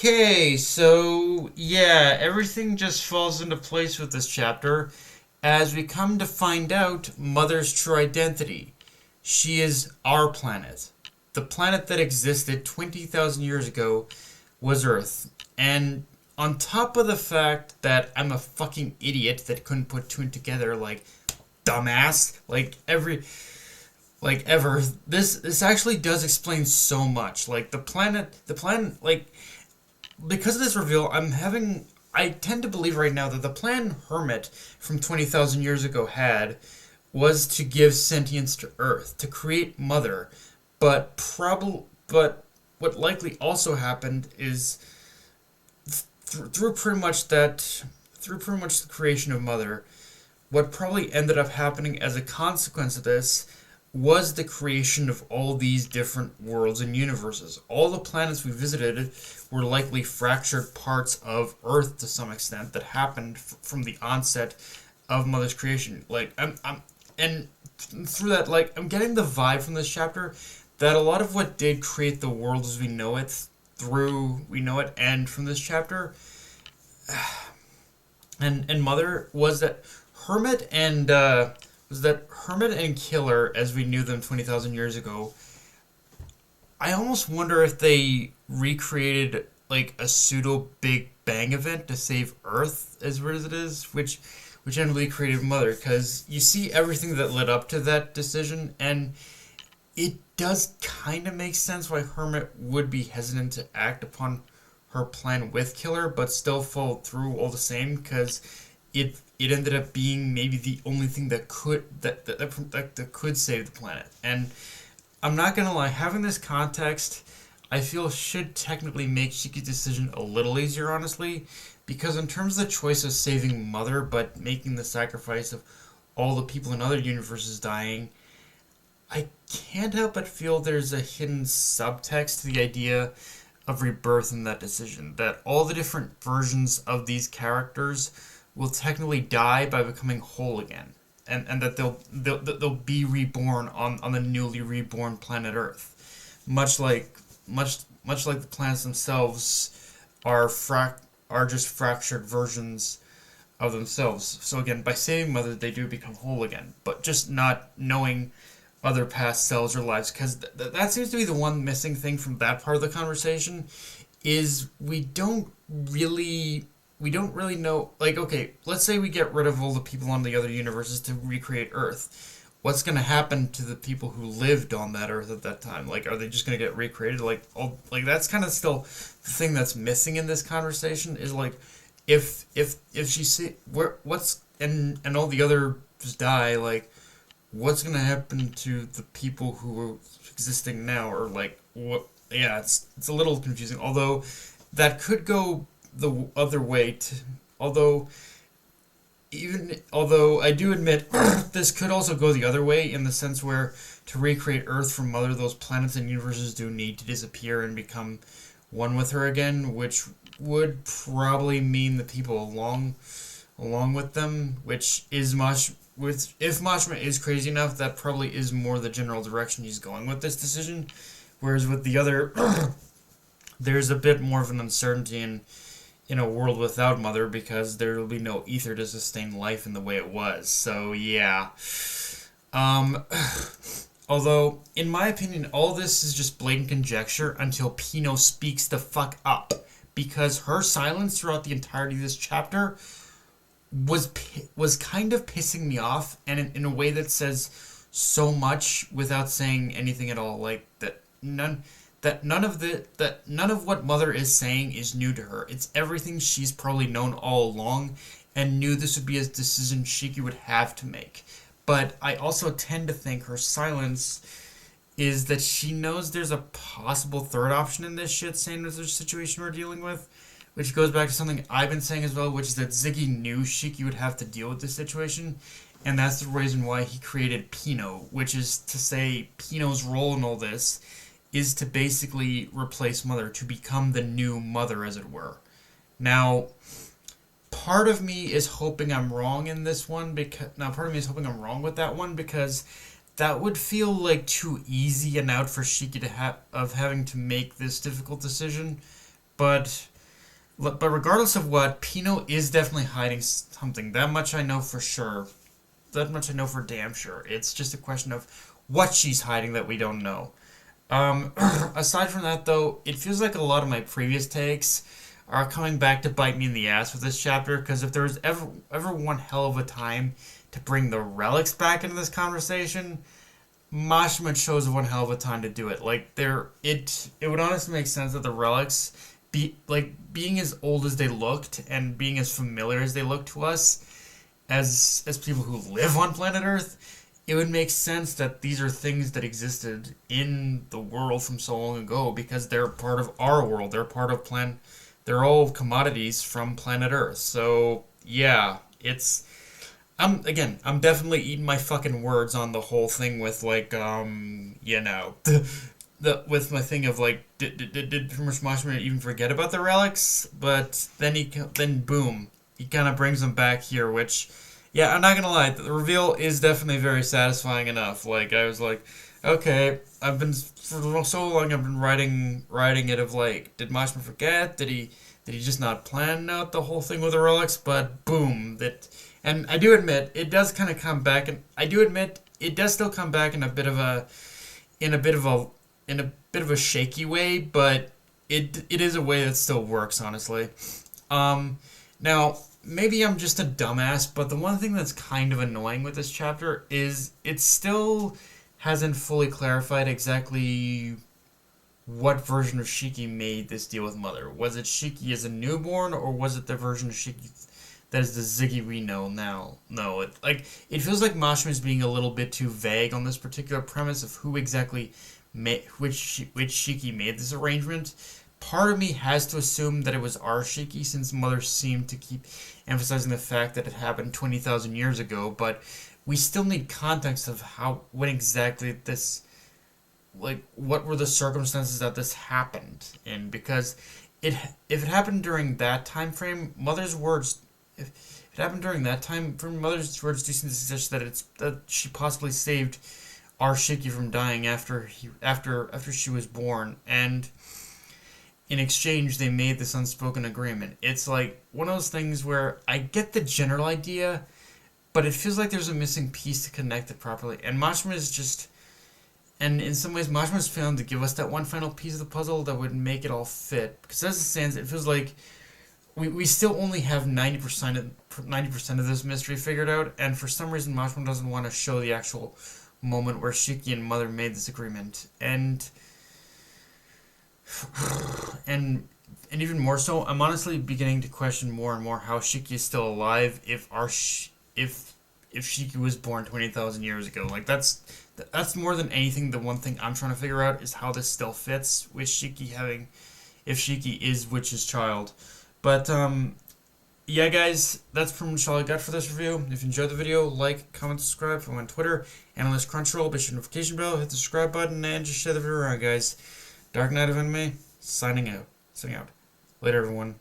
Okay, so yeah, everything just falls into place with this chapter as we come to find out Mother's true identity. She is our planet. The planet that existed 20,000 years ago was Earth. And on top of the fact that I'm a fucking idiot that couldn't put two and together, like, dumbass, like ever, this actually does explain so much. Like, the planet, like, because of this reveal, I tend to believe right now that the plan Hermit from 20,000 years ago had was to give sentience to Earth, to create Mother, but what likely also happened is through pretty much the creation of Mother, what probably ended up happening as a consequence of this was the creation of all these different worlds and universes. All the planets we visited were likely fractured parts of Earth to some extent that happened from the onset of Mother's creation. And through that, like, I'm getting the vibe from this chapter that a lot of what did create the world as we know it, and from this chapter, and Mother Hermit and was that Hermit and Killer, as we knew them 20,000 years ago. I almost wonder if they recreated like a pseudo Big Bang event to save Earth, as weird as it is, which ended created Mother, because you see everything that led up to that decision, and it does kind of make sense why Hermit would be hesitant to act upon her plan with Killer, but still follow through all the same, because it ended up being maybe the only thing that could save the planet. And I'm not gonna lie, having this context, I feel should technically make Shiki's decision a little easier, honestly, because in terms of the choice of saving Mother but making the sacrifice of all the people in other universes dying, I can't help but feel there's a hidden subtext to the idea of rebirth in that decision. That all the different versions of these characters will technically die by becoming whole again, and that they'll be reborn on the newly reborn planet Earth, much like the planets themselves are just fractured versions of themselves. So again, by saving Mother, they do become whole again, but just not knowing other past selves or lives, because that seems to be the one missing thing from that part of the conversation, is we don't really know. Like, okay, let's say we get rid of all the people on the other universes to recreate Earth. What's going to happen to the people who lived on that Earth at that time? Like, are they just going to get recreated? Like that's kind of still the thing that's missing in this conversation, is like, if she see what's and all the others die, like, what's going to happen to the people who are existing now, or like what? Yeah, it's a little confusing. Although that could go the other way. Although I do admit this could also go the other way, in the sense where to recreate Earth from Mother, those planets and universes do need to disappear and become one with her again, which would probably mean the people along with them, which is much with if Mashima is crazy enough, that probably is more the general direction he's going with this decision. Whereas with the other, there's a bit more of an uncertainty in a world without Mother, because there will be no ether to sustain life in the way it was. So yeah. Although, in my opinion, all this is just blatant conjecture until Pino speaks the fuck up, because her silence throughout the entirety of this chapter was kind of pissing me off, and in a way that says so much without saying anything at all. Like, none of what Mother is saying is new to her. It's everything she's probably known all along, and knew this would be a decision Shiki would have to make. But I also tend to think her silence is that she knows there's a possible third option in this shit sandwich situation we're dealing with, which goes back to something I've been saying as well, which is that Ziggy knew Shiki would have to deal with this situation, and that's the reason why he created Pino, which is to say Pino's role in all this is to basically replace Mother, to become the new Mother, as it were. Now, part of me is hoping I'm wrong in this one, part of me is hoping I'm wrong with that one, because that would feel like too easy an out for Shiki to having to make this difficult decision. But But regardless of what, Pino is definitely hiding something. That much I know for sure. That much I know for damn sure. It's just a question of what she's hiding that we don't know. Aside from that, though, it feels like a lot of my previous takes are coming back to bite me in the ass with this chapter. Because if there was ever one hell of a time to bring the relics back into this conversation, Mashima chose one hell of a time to do it. Like it would honestly make sense that the relics being as old as they looked and being as familiar as they look to us as people who live on planet Earth, it would make sense that these are things that existed in the world from so long ago because they're part of our world. They're all commodities from planet Earth. So yeah, I'm definitely eating my fucking words on the whole thing with like the with my thing of like did Mashima even forget about the relics? But then boom, he kind of brings them back here, which yeah, I'm not gonna lie, the reveal is definitely very satisfying enough. Like I was like, okay, I've been for so long I've been writing it of like, did Mashima forget? Did he just not plan out the whole thing with the relics? But boom, that and I do admit it does kind of come back, and I do admit it does still come back in a bit of a in a bit of a in a bit of a shaky way, but it is a way that still works, honestly. Now maybe I'm just a dumbass, but the one thing that's kind of annoying with this chapter is it still hasn't fully clarified exactly what version of Shiki made this deal with Mother. Was it Shiki as a newborn, or was it the version of Shiki that is the Ziggy we know now? No, it feels like Mashima is being a little bit too vague on this particular premise of who exactly which Shiki made this arrangement. Part of me has to assume that it was our Shiki, since Mother seemed to keep emphasizing the fact that it happened 20,000 years ago, but we still need context of when exactly this, like, what were the circumstances that this happened in, because if it happened during that time frame, Mother's words, if it happened during that time frame, Mother's words do seem to suggest that she possibly saved our Shiki from dying after she was born, and in exchange they made this unspoken agreement. It's like one of those things where I get the general idea, but it feels like there's a missing piece to connect it properly. And in some ways, Mashima's failing to give us that one final piece of the puzzle that would make it all fit. Because as it stands, it feels like we still only have 90% of this mystery figured out, and for some reason Mashima doesn't want to show the actual moment where Shiki and Mother made this agreement. And even more so, I'm honestly beginning to question more and more how Shiki is still alive if Shiki was born 20,000 years ago. Like that's more than anything the one thing I'm trying to figure out is how this still fits with Shiki having, if Shiki is Witch's child. But yeah, guys, that's pretty much all I got for this review. If you enjoyed the video, like, comment, subscribe. Follow me on Twitter and on this Crunchyroll. Be sure to notification bell, hit the subscribe button, and just share the video around, guys. Dark Knight of Anime, signing out. Later, everyone.